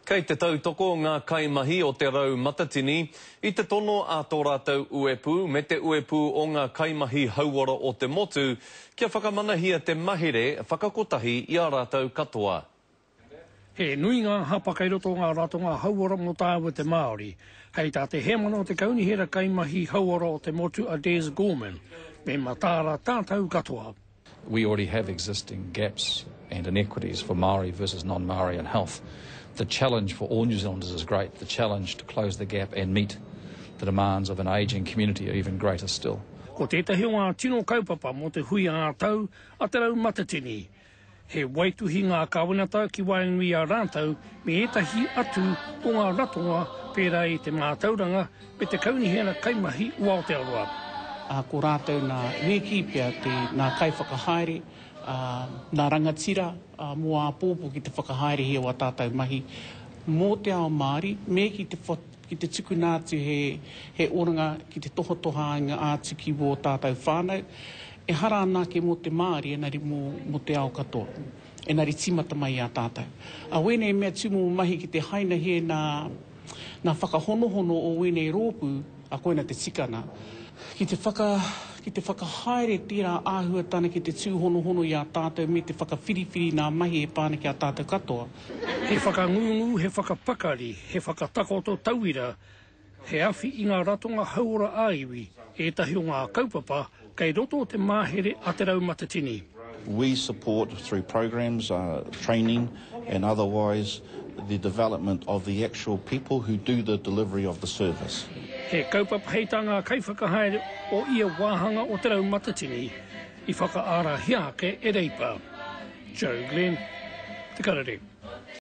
Kei te tautoko ngā kaimahi o te rau matatini, I te tono a tō rātou uepu, me te uepu o ngā kaimahi hauora o te motu, kia whakamanahia te mahere whakakotahi I a rātou katoa. He nui ngā hapa kei roto ngā rātou ngā hauora mo tāua te Māori. Hei tā te hemana o te kaunihera kaimahi hauora o te motu a Des Gorman, me matāra tātou katoa. We already have existing gaps and inequities for Māori versus non-Māori in health. The challenge for all New Zealanders is great. The challenge to close the gap and meet the demands of an ageing community are even greater still. Ko tētahi o ngā tino kaupapa mo te hui a tau a te rau matatini. He waituhi ngā kāwanata ki wainui a rātou me etahi atu o ngā ratonga pērā I te mātauranga me te kaunihera kaimahi o Aotearoa. Ko rātou nā weki pia nā kaiwhakahaere, nā rangatira, mō a pōpō ki te whakahaere he o tātou mahi. Mō te ao Māori, me ki te tuku nātu he oranga ki te tohotohanga ātu ki wō tātou whānau, e hara anā ke mō te Māori, enari mō te ao katoa, enari timata mai a tātou. A wēnei mea tūmo mahi ki te haina he nā whakahonohono o wēnei rōpū, a koina te tikana, ki te whakahaere tērā āhuatana ki te tūhonohono I a tātou me te whakawhiriwhiri nā mahi e pāna ki a tātou katoa. He whakangungu, he whakapakari, he whakatakoto tauira, he awhi I ngā ratonga hauora āiwi, e tahi o ngā kaupapa, kei roto te māhere a te rau matatini. We support through programs, training and otherwise the development of the actual people who do the delivery of the service. He kaupapa heitanga kaiwhakahaere o ia wāhanga o te rau matatini, I whakaara hiake e reipa. Joe Glenn, Te Karare.